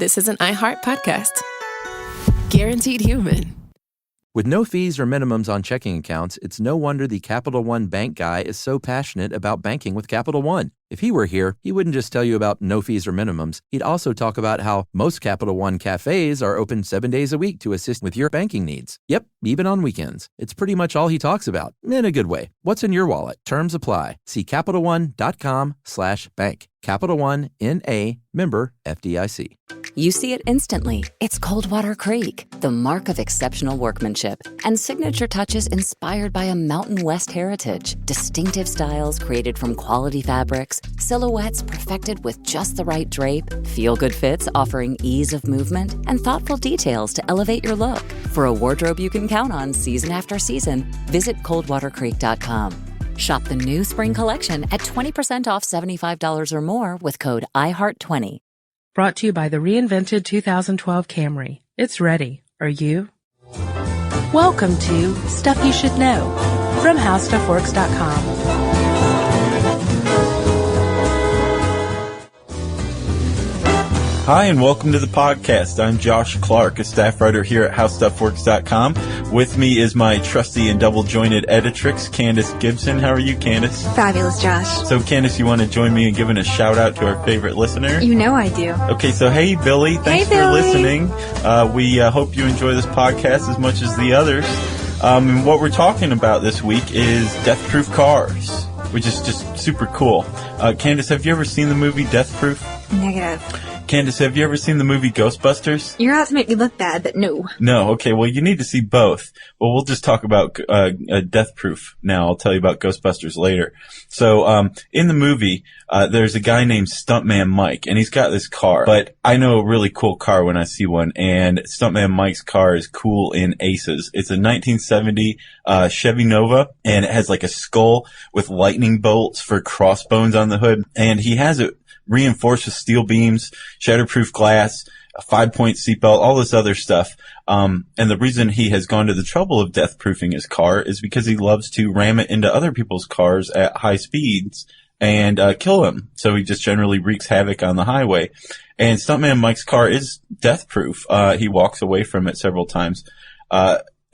this is an iHeart podcast. Guaranteed human. With no fees or minimums on checking accounts, it's no wonder the Capital One bank guy is so passionate about banking with Capital One. If he were here, he wouldn't just tell you about no fees or minimums. He'd also talk about how most Capital One cafes are open 7 days a week to assist with your banking needs. Yep, even on weekends. It's pretty much all he talks about, in a good way. What's in your wallet? Terms apply. See CapitalOne.com/bank. Capital One, N.A., member FDIC. You see it instantly. It's Coldwater Creek, the mark of exceptional workmanship and signature touches inspired by a Mountain West heritage. Distinctive styles created from quality fabrics, silhouettes perfected with just the right drape, feel-good fits offering ease of movement, and thoughtful details to elevate your look. For a wardrobe you can count on season after season, visit coldwatercreek.com. Shop the new spring collection at 20% off $75 or more with code IHEART20. Brought to you by the reinvented 2012 Camry. It's ready. Are you? Welcome to Stuff You Should Know from HowStuffWorks.com. Hi, and welcome to the podcast. I'm Josh Clark, a staff writer here at HowStuffWorks.com. With me is my trusty and double-jointed editrix, Candace Gibson. How are you, Candace? Fabulous, Josh. So, Candace, you want to join me in giving a shout-out to our favorite listener? You know I do. Okay, so hey, Billy. Thanks for listening. We hope you enjoy this podcast as much as the others. And what we're talking about this week is Death-Proof Cars, which is just super cool. Candace, have you ever seen the movie Death Proof? Negative. Candace, have you ever seen the movie Ghostbusters? You're out to make me look bad, but no. No, okay, well, you need to see both. Well, we'll just talk about Death Proof now. I'll tell you about Ghostbusters later. So, in the movie, there's a guy named Stuntman Mike, and he's got this car. But I know a really cool car when I see one, and Stuntman Mike's car is cool in aces. It's a 1970 Chevy Nova, and it has like a skull with lightning bolts for crossbones on the hood, and he has it reinforced with steel beams, shatterproof glass, a 5-point seatbelt, all this other stuff. And the reason he has gone to the trouble of death-proofing his car is because he loves to ram it into other people's cars at high speeds and kill them. So he just generally wreaks havoc on the highway. And Stuntman Mike's car is death-proof. He walks away from it several times.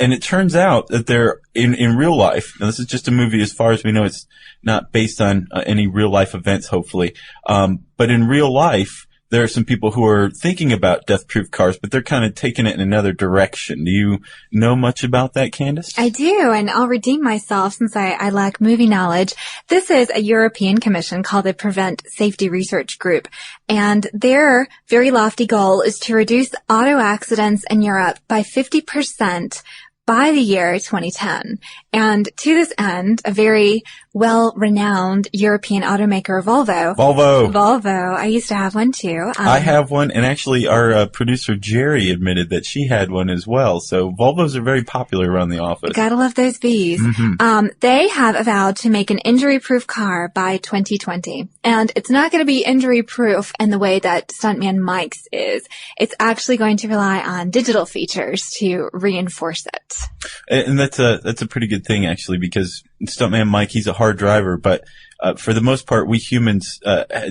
And it turns out that they're in real life. Now, this is just a movie as far as we know. It's not based on any real life events, hopefully. But in real life, there are some people who are thinking about death-proof cars, but they're kind of taking it in another direction. Do you know much about that, Candace? I do, and I'll redeem myself since I lack movie knowledge. This is a European commission called the Prevent Safety Research Group, and their very lofty goal is to reduce auto accidents in Europe by 50% by the year 2010. And to this end, a very well-renowned European automaker, Volvo. I used to have one too. I have one, and actually our producer Jerry admitted that she had one as well. So Volvos are very popular around the office. Gotta love those Vs. Mm-hmm. They have vowed to make an injury-proof car by 2020. And it's not going to be injury-proof in the way that Stuntman Mike's is. It's actually going to rely on digital features to reinforce it. And that's a pretty good thing, actually, because Stuntman Mike, he's a hard driver, but for the most part, we humans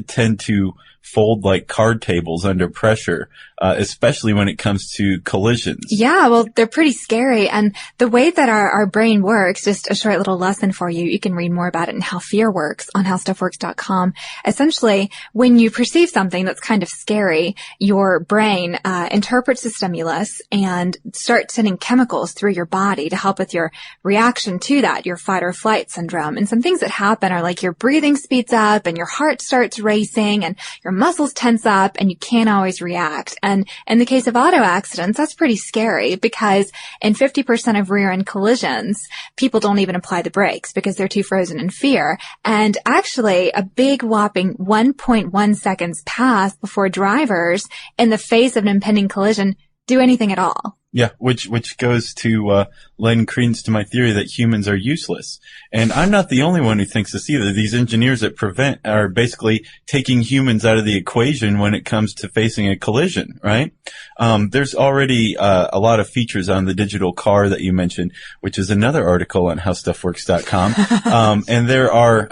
tend to fold like card tables under pressure, especially when it comes to collisions. Yeah, well, they're pretty scary. And the way that our brain works, just a short little lesson for you. You can read more about it in How Fear Works on HowStuffWorks.com. Essentially, when you perceive something that's kind of scary, your brain interprets the stimulus and starts sending chemicals through your body to help with your reaction to that, your fight or flight syndrome. And some things that happen are like your breathing speeds up and your heart starts racing and your muscles tense up and you can't always react. And in the case of auto accidents, that's pretty scary because in 50% of rear-end collisions, people don't even apply the brakes because they're too frozen in fear. And actually, a big whopping 1.1 seconds pass before drivers, in the face of an impending collision, do anything at all. Yeah, which goes to lend credence to my theory that humans are useless. And I'm not the only one who thinks this either. These engineers at Prevent are basically taking humans out of the equation when it comes to facing a collision, right? There's already a lot of features on the digital car that you mentioned, which is another article on HowStuffWorks.com. And there are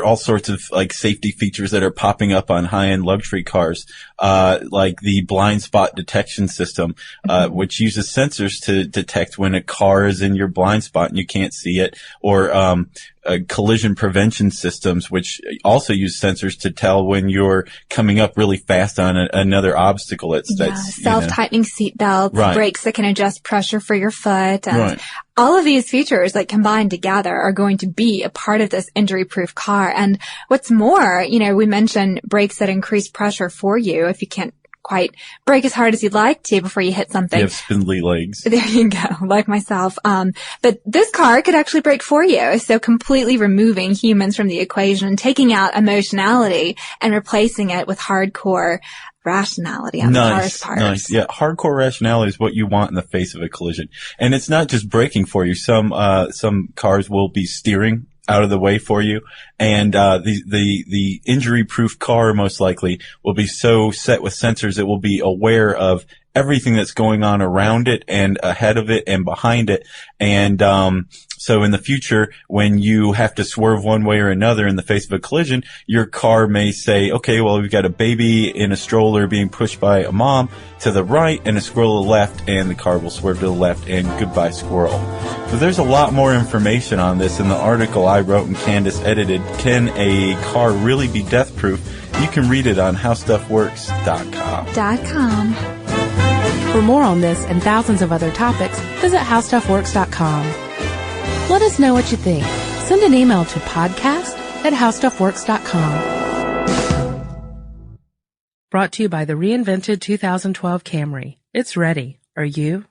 all sorts of like safety features that are popping up on high-end luxury cars. like the blind spot detection system, which uses sensors to detect when a car is in your blind spot and you can't see it, or collision prevention systems, which also use sensors to tell when you're coming up really fast on another obstacle. Self-tightening seat belts, Right. brakes that can adjust pressure for your foot, and Right. all of these features, like combined together, are going to be a part of this injury-proof car. And what's more, we mentioned brakes that increase pressure for you if you can't quite brake as hard as you'd like to before you hit something. You have spindly legs. There you go, like myself. But this car could actually brake for you. So completely removing humans from the equation, taking out emotionality and replacing it with hardcore rationality on the car's part. Nice. Yeah, hardcore rationality is what you want in the face of a collision. And it's not just braking for you. Some cars will be steering out of the way for you. And the injury-proof car most likely will be so set with sensors it will be aware of everything that's going on around it and ahead of it and behind it. And so in the future, when you have to swerve one way or another in the face of a collision, your car may say, okay, well, we've got a baby in a stroller being pushed by a mom to the right and a squirrel to the left, and the car will swerve to the left, and goodbye, squirrel. So there's a lot more information on this in the article I wrote and Candace edited. Can a car really be death-proof? You can read it on HowStuffWorks.com. For more on this and thousands of other topics, visit HowStuffWorks.com. Let us know what you think. Send an email to podcast@HowStuffWorks.com. Brought to you by the reinvented 2012 Camry. It's ready. Are you?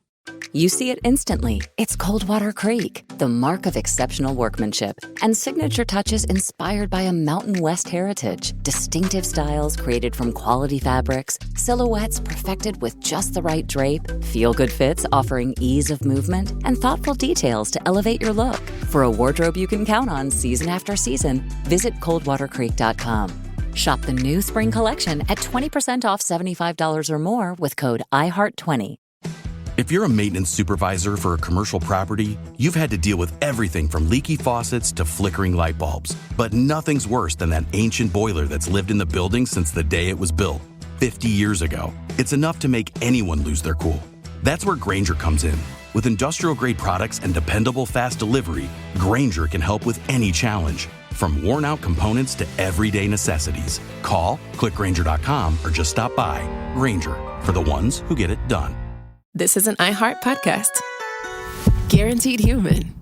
You see it instantly. It's Coldwater Creek, the mark of exceptional workmanship and signature touches inspired by a Mountain West heritage. Distinctive styles created from quality fabrics, silhouettes perfected with just the right drape, feel-good fits offering ease of movement, and thoughtful details to elevate your look. For a wardrobe you can count on season after season, visit coldwatercreek.com. Shop the new spring collection at 20% off $75 or more with code IHEART20. If you're a maintenance supervisor for a commercial property, you've had to deal with everything from leaky faucets to flickering light bulbs. But nothing's worse than that ancient boiler that's lived in the building since the day it was built, 50 years ago. It's enough to make anyone lose their cool. That's where Grainger comes in. With industrial-grade products and dependable fast delivery, Grainger can help with any challenge, from worn-out components to everyday necessities. Call, click Grainger.com, or just stop by. Grainger, for the ones who get it done. This is an iHeart podcast. Guaranteed human.